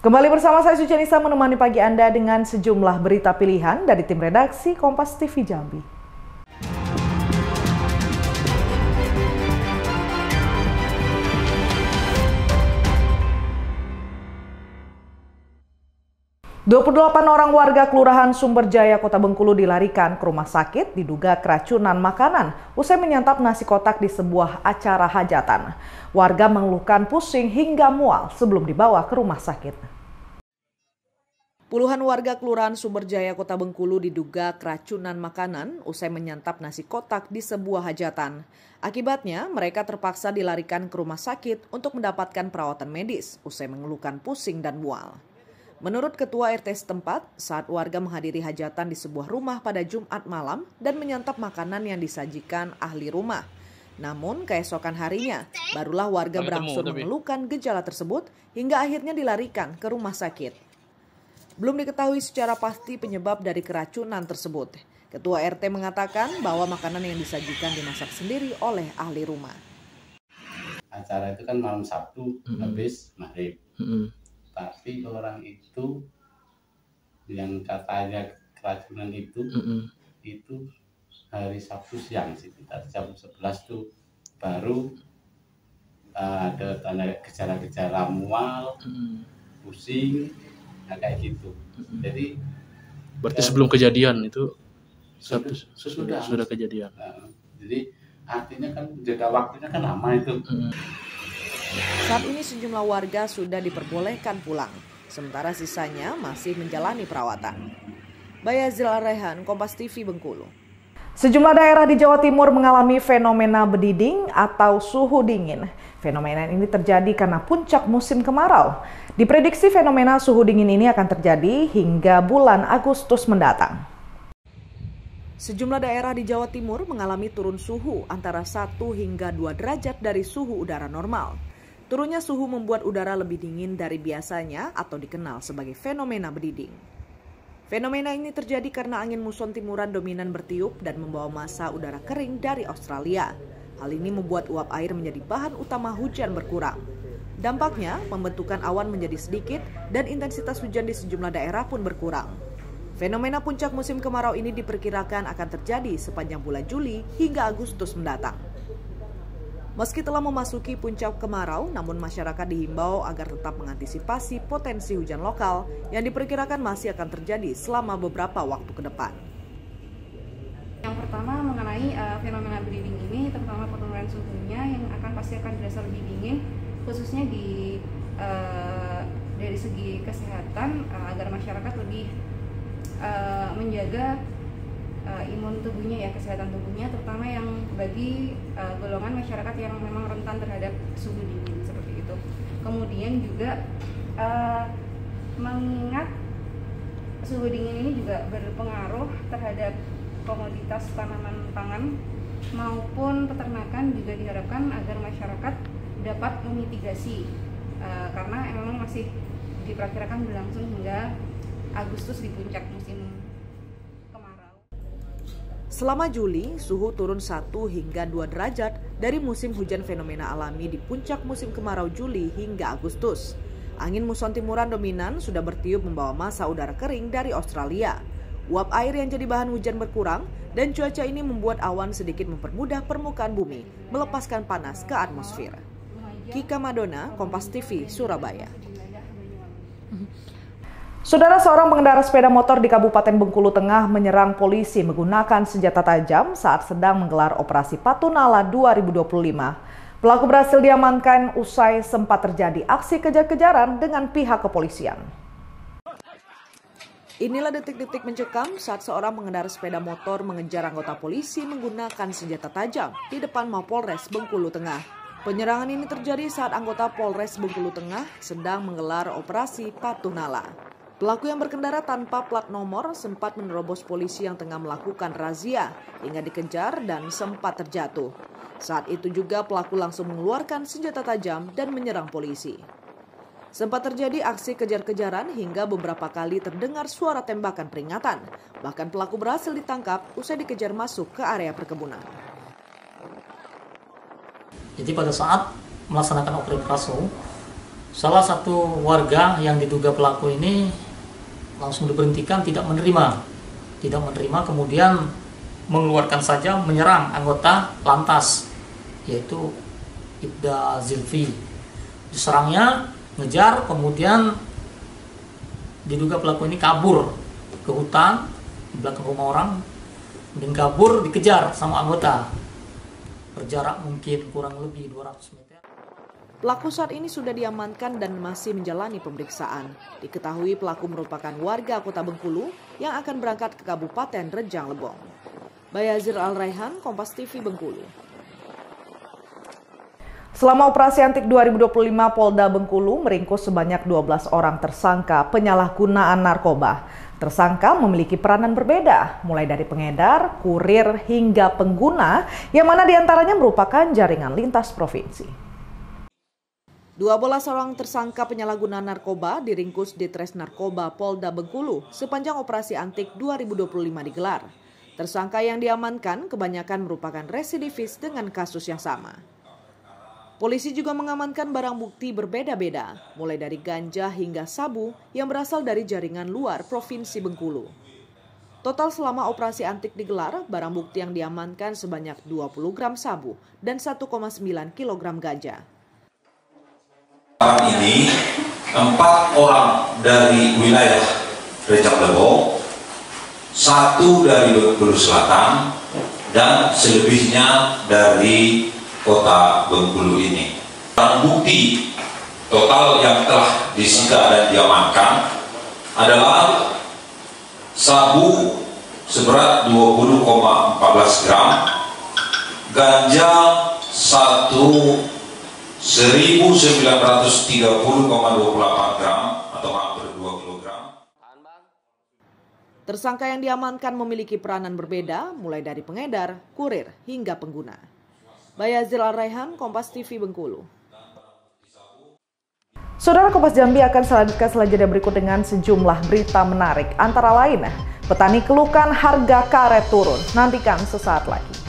Kembali bersama saya Suci Nisa menemani pagi Anda dengan sejumlah berita pilihan dari tim redaksi Kompas TV Jambi. "28 orang warga Kelurahan Sumberjaya, Kota Bengkulu dilarikan ke rumah sakit diduga keracunan makanan usai menyantap nasi kotak di sebuah acara hajatan. Warga mengeluhkan pusing hingga mual sebelum dibawa ke rumah sakit. Puluhan warga Kelurahan Sumberjaya, Kota Bengkulu diduga keracunan makanan usai menyantap nasi kotak di sebuah hajatan. Akibatnya, mereka terpaksa dilarikan ke rumah sakit untuk mendapatkan perawatan medis usai mengeluhkan pusing dan mual. Menurut Ketua RT setempat, saat warga menghadiri hajatan di sebuah rumah pada Jumat malam dan menyantap makanan yang disajikan ahli rumah. Namun keesokan harinya, barulah warga berangsur mengeluhkan gejala tersebut hingga akhirnya dilarikan ke rumah sakit. Belum diketahui secara pasti penyebab dari keracunan tersebut. Ketua RT mengatakan bahwa makanan yang disajikan dimasak sendiri oleh ahli rumah. Acara itu kan malam Sabtu habis maghrib. Tapi orang itu yang katanya keracunan itu hari Sabtu siang sekitar jam 11 tuh baru ada tanda gejala-gejala mual, pusing, kayak gitu. Jadi berarti sebelum kejadian itu sudah kejadian. Jadi artinya kan jeda waktunya kan lama itu. Saat ini sejumlah warga sudah diperbolehkan pulang, sementara sisanya masih menjalani perawatan. Bayazil Rehan, Kompas TV Bengkulu. Sejumlah daerah di Jawa Timur mengalami fenomena bediding atau suhu dingin. Fenomena ini terjadi karena puncak musim kemarau. Diprediksi fenomena suhu dingin ini akan terjadi hingga bulan Agustus mendatang. Sejumlah daerah di Jawa Timur mengalami turun suhu antara 1 hingga 2 derajat dari suhu udara normal. Turunnya suhu membuat udara lebih dingin dari biasanya atau dikenal sebagai fenomena bediding. Fenomena ini terjadi karena angin muson timuran dominan bertiup dan membawa massa udara kering dari Australia. Hal ini membuat uap air menjadi bahan utama hujan berkurang. Dampaknya, pembentukan awan menjadi sedikit dan intensitas hujan di sejumlah daerah pun berkurang. Fenomena puncak musim kemarau ini diperkirakan akan terjadi sepanjang bulan Juli hingga Agustus mendatang. Meski telah memasuki puncak kemarau, namun masyarakat dihimbau agar tetap mengantisipasi potensi hujan lokal yang diperkirakan masih akan terjadi selama beberapa waktu ke depan. Yang pertama mengenai fenomena bediding ini, terutama penurunan suhunya yang pasti akan dirasa lebih dingin, khususnya dari segi kesehatan agar masyarakat lebih menjaga imun tubuhnya, kesehatan tubuhnya, terutama yang bagi golongan masyarakat yang memang rentan terhadap suhu dingin seperti itu. Kemudian juga mengingat suhu dingin ini juga berpengaruh terhadap komoditas tanaman pangan maupun peternakan, juga diharapkan agar masyarakat dapat memitigasi karena memang masih diperkirakan berlangsung hingga Agustus di puncak musim. Selama Juli, suhu turun 1 hingga 2 derajat dari musim hujan fenomena alami di puncak musim kemarau Juli hingga Agustus. Angin muson timuran dominan sudah bertiup membawa massa udara kering dari Australia. Uap air yang jadi bahan hujan berkurang dan cuaca ini membuat awan sedikit mempermudah permukaan bumi melepaskan panas ke atmosfer. Kika Madona, Kompas TV, Surabaya. Saudara, seorang pengendara sepeda motor di Kabupaten Bengkulu Tengah menyerang polisi menggunakan senjata tajam saat sedang menggelar operasi Patunala 2025. Pelaku berhasil diamankan usai sempat terjadi aksi kejar-kejaran dengan pihak kepolisian. Inilah detik-detik mencekam saat seorang pengendara sepeda motor mengejar anggota polisi menggunakan senjata tajam di depan Mapolres Bengkulu Tengah. Penyerangan ini terjadi saat anggota Polres Bengkulu Tengah sedang menggelar operasi Patunala. Pelaku yang berkendara tanpa plat nomor sempat menerobos polisi yang tengah melakukan razia hingga dikejar dan sempat terjatuh. Saat itu juga pelaku langsung mengeluarkan senjata tajam dan menyerang polisi. Sempat terjadi aksi kejar-kejaran hingga beberapa kali terdengar suara tembakan peringatan. Bahkan pelaku berhasil ditangkap usai dikejar masuk ke area perkebunan. Jadi pada saat melaksanakan operasi Salah satu warga yang diduga pelaku ini langsung diberhentikan, tidak menerima, kemudian mengeluarkan saja, menyerang anggota lantas, yaitu Ibda Zilfi. Diserangnya, ngejar, kemudian diduga pelaku ini kabur ke hutan di belakang rumah orang, dan kabur dikejar sama anggota berjarak mungkin kurang lebih 200 meter. Pelaku saat ini sudah diamankan dan masih menjalani pemeriksaan. Diketahui pelaku merupakan warga Kota Bengkulu yang akan berangkat ke Kabupaten Rejang Lebong. Bayazir Al-Raihan, Kompas TV Bengkulu. Selama operasi Antik 2025, Polda Bengkulu meringkus sebanyak 12 orang tersangka penyalahgunaan narkoba. Tersangka memiliki peranan berbeda, mulai dari pengedar, kurir, hingga pengguna, yang mana diantaranya merupakan jaringan lintas provinsi. 12 orang tersangka penyalahgunaan narkoba diringkus di Ditres Narkoba Polda Bengkulu sepanjang operasi Antik 2025 digelar. Tersangka yang diamankan kebanyakan merupakan residivis dengan kasus yang sama. Polisi juga mengamankan barang bukti berbeda-beda, mulai dari ganja hingga sabu yang berasal dari jaringan luar Provinsi Bengkulu. Total selama operasi Antik digelar, barang bukti yang diamankan sebanyak 20 gram sabu dan 1,9 kilogram ganja. Ini 4 orang dari wilayah Rejang Lebong, 1 dari Bengkulu Selatan, dan selebihnya dari Kota Bengkulu ini. Barang bukti total yang telah disita dan diamankan adalah sabu seberat 20,14 gram, ganja 1.930,28 gram atau hampir 2 kilogram. Tersangka yang diamankan memiliki peranan berbeda, mulai dari pengedar, kurir, hingga pengguna. Bayazir Al-Raihan, Kompas TV Bengkulu. Saudara, Kompas Jambi akan selanjutkan selanjutnya berikut dengan sejumlah berita menarik. Antara lain, petani keluhkan harga karet turun. Nantikan sesaat lagi.